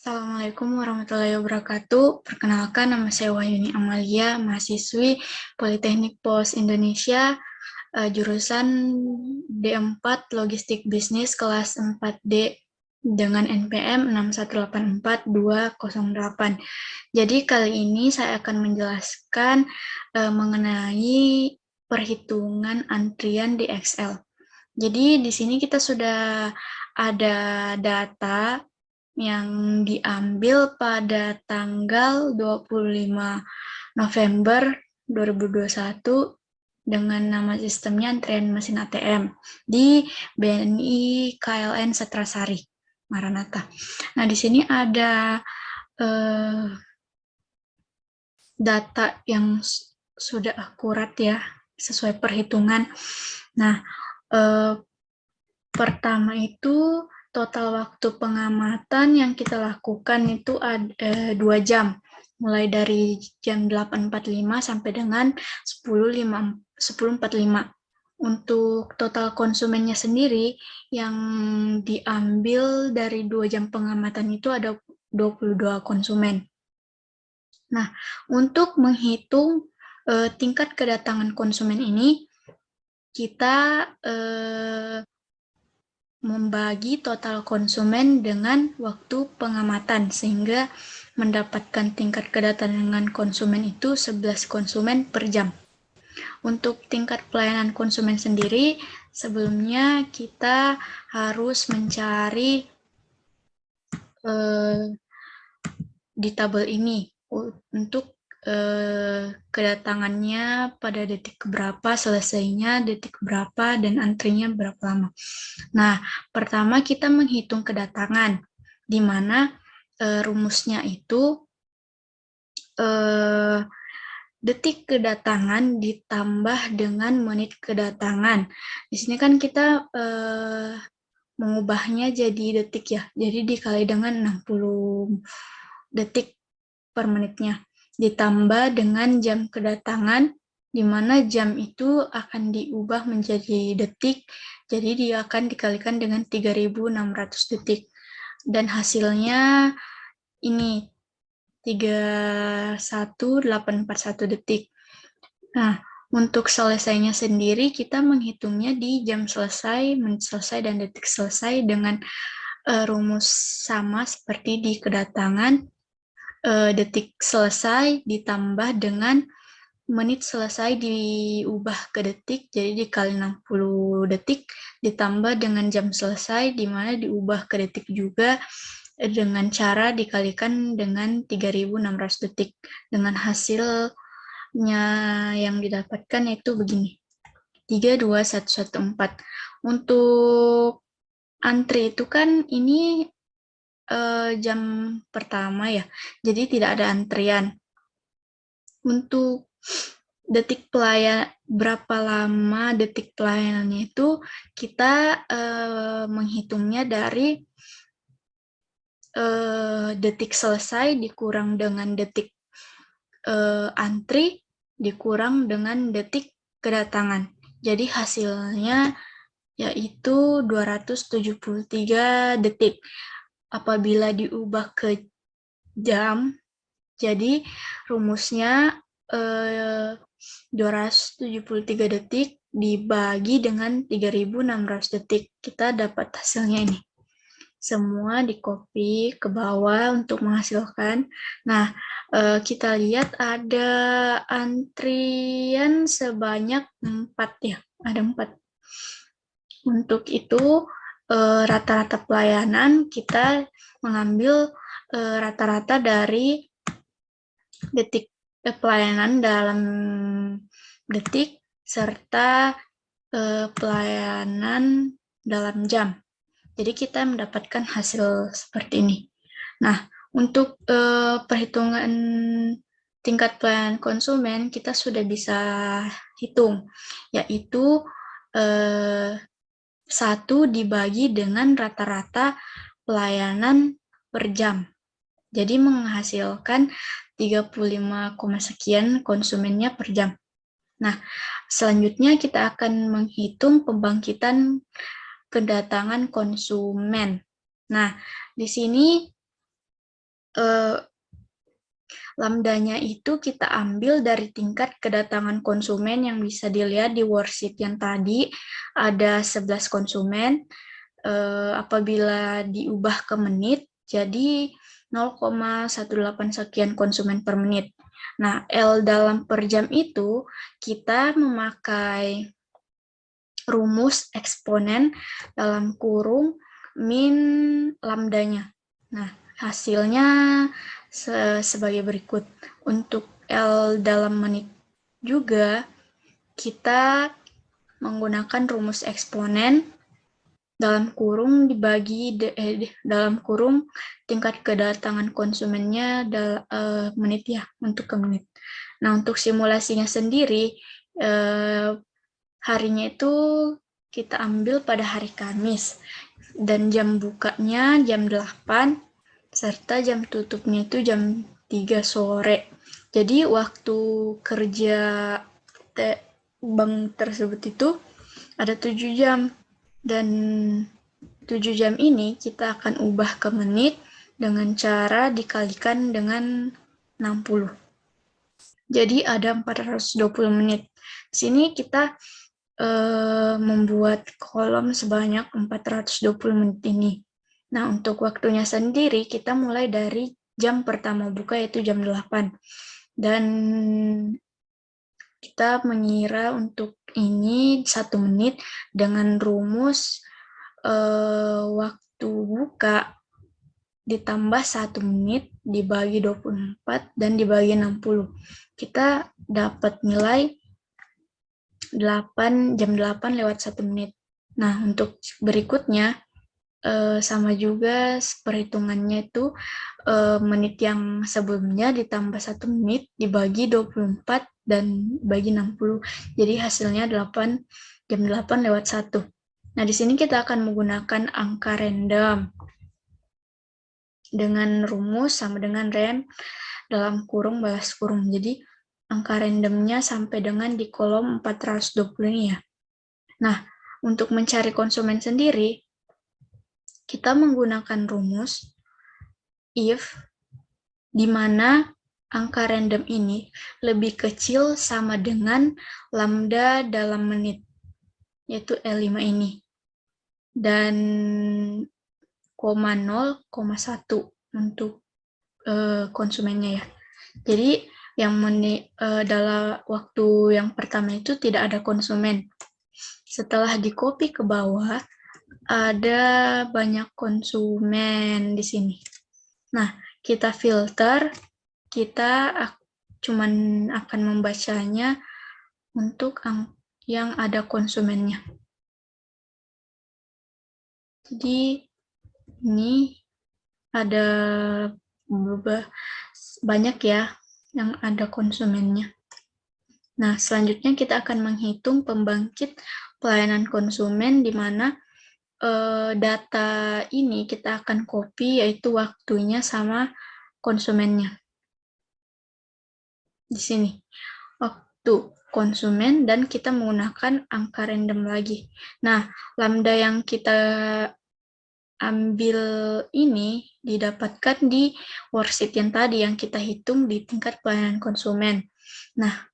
Assalamualaikum warahmatullahi wabarakatuh. Perkenalkan, nama saya Wahyuni Amalia, mahasiswi Politeknik POS Indonesia, jurusan D4 Logistik Bisnis kelas 4D dengan NPM 6184208. Jadi kali ini saya akan menjelaskan mengenai perhitungan antrian di Excel. Jadi di sini kita sudah ada data yang diambil pada tanggal 25 November 2021 dengan nama sistemnya antrian mesin ATM di BNI KLN Setrasari, Maranatha. Nah, di sini ada data yang sudah akurat ya, sesuai perhitungan. Nah, pertama itu total waktu pengamatan yang kita lakukan itu ada 2 jam, mulai dari jam 8.45 sampai dengan 10.45. Untuk total konsumennya sendiri yang diambil dari 2 jam pengamatan itu ada 22 konsumen. Nah, untuk menghitung tingkat kedatangan konsumen ini, kita membagi total konsumen dengan waktu pengamatan sehingga mendapatkan tingkat kedatangan konsumen itu 11 konsumen per jam. Untuk tingkat pelayanan konsumen sendiri, sebelumnya kita harus mencari di tabel ini untuk kedatangannya pada detik berapa, selesainya detik berapa, dan antrinya berapa lama. Nah, pertama kita menghitung kedatangan, di mana rumusnya itu detik kedatangan ditambah dengan menit kedatangan. Di sini kan kita mengubahnya jadi detik ya, jadi dikali dengan 60 detik per menitnya, ditambah dengan jam kedatangan, di mana jam itu akan diubah menjadi detik, jadi dia akan dikalikan dengan 3.600 detik. Dan hasilnya ini 31.841 detik. Nah, untuk selesainya sendiri, kita menghitungnya di jam selesai, menit selesai, dan detik selesai dengan rumus sama seperti di kedatangan. Detik selesai ditambah dengan menit selesai diubah ke detik, jadi dikali 60 detik, ditambah dengan jam selesai, di mana diubah ke detik juga dengan cara dikalikan dengan 3.600 detik. Dengan hasilnya yang didapatkan yaitu begini, 32114. Untuk antri itu kan ini jam pertama ya, jadi tidak ada antrian. Untuk detik berapa lama detik pelayanannya itu kita menghitungnya dari detik selesai dikurang dengan detik antri dikurang dengan detik kedatangan. Jadi hasilnya yaitu 273 detik. Apabila diubah ke jam, jadi rumusnya 273 detik dibagi dengan 3.600 detik. Kita dapat hasilnya ini. Semua di copy ke bawah untuk menghasilkan. Nah, kita lihat ada antrian sebanyak 4 ya, ada 4. Untuk itu, rata-rata pelayanan kita mengambil rata-rata dari detik pelayanan dalam detik serta pelayanan dalam jam. Jadi kita mendapatkan hasil seperti ini. Nah, untuk perhitungan tingkat pelayanan konsumen kita sudah bisa hitung, yaitu 1 dibagi dengan rata-rata pelayanan per jam. Jadi menghasilkan 35, sekian konsumennya per jam. Nah, selanjutnya kita akan menghitung pembangkitan kedatangan konsumen. Nah, di sini lambdanya itu kita ambil dari tingkat kedatangan konsumen yang bisa dilihat di worksheet yang tadi. Ada 11 konsumen. Apabila diubah ke menit, jadi 0,18 sekian konsumen per menit. Nah, L dalam per jam itu kita memakai rumus eksponen dalam kurung min lambdanya. Nah, hasilnya sebagai berikut. Untuk L dalam menit juga, kita menggunakan rumus eksponen dalam kurung dibagi dalam kurung tingkat kedatangan konsumennya menit ya, untuk ke menit. Nah, untuk simulasinya sendiri, harinya itu kita ambil pada hari Kamis, dan jam bukanya jam 8, serta jam tutupnya itu jam 3 sore. Jadi waktu kerja bank tersebut itu ada 7 jam, dan 7 jam ini kita akan ubah ke menit dengan cara dikalikan dengan 60. Jadi ada 420 menit. Di sini kita membuat kolom sebanyak 420 menit ini. Nah, untuk waktunya sendiri kita mulai dari jam pertama buka, yaitu jam 8. Dan kita mengira untuk ini 1 menit dengan rumus waktu buka ditambah 1 menit dibagi 24 dan dibagi 60. Kita dapat nilai 8 lewat 1 menit. Nah, untuk berikutnya sama juga perhitungannya itu menit yang sebelumnya ditambah 1 menit dibagi 24 dan bagi 60. Jadi hasilnya 8 lewat 1. Nah, di sini kita akan menggunakan angka random dengan rumus sama dengan rem dalam kurung balas kurung. Jadi angka randomnya sampai dengan di kolom 420 ini ya. Nah, untuk mencari konsumen sendiri, kita menggunakan rumus if, di mana angka random ini lebih kecil sama dengan lambda dalam menit, yaitu L5 ini, dan 0,1 untuk konsumennya ya. Jadi yang dalam waktu yang pertama itu tidak ada konsumen. Setelah di-copy ke bawah, ada banyak konsumen di sini. Nah, kita filter, kita cuman akan membacanya untuk yang ada konsumennya. Jadi ini ada banyak ya yang ada konsumennya. Nah, selanjutnya kita akan menghitung pembangkit pelayanan konsumen, di mana data ini kita akan copy, yaitu waktunya sama konsumennya. Di sini, waktu konsumen, dan kita menggunakan angka random lagi. Nah, lambda yang kita ambil ini didapatkan di worksheet yang tadi yang kita hitung di tingkat pelayanan konsumen. Nah,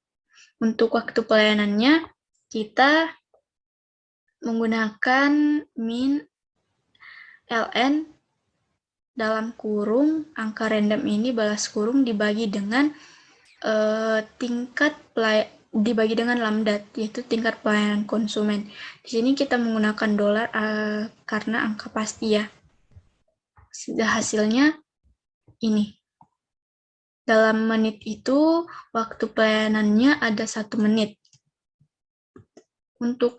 untuk waktu pelayanannya, kita menggunakan min ln dalam kurung angka random ini balas kurung dibagi dengan dibagi dengan lambda, yaitu tingkat pelayanan konsumen. Di sini kita menggunakan dolar karena angka pasti ya. Hasilnya ini. Dalam menit itu waktu pelayanannya ada 1 menit. Untuk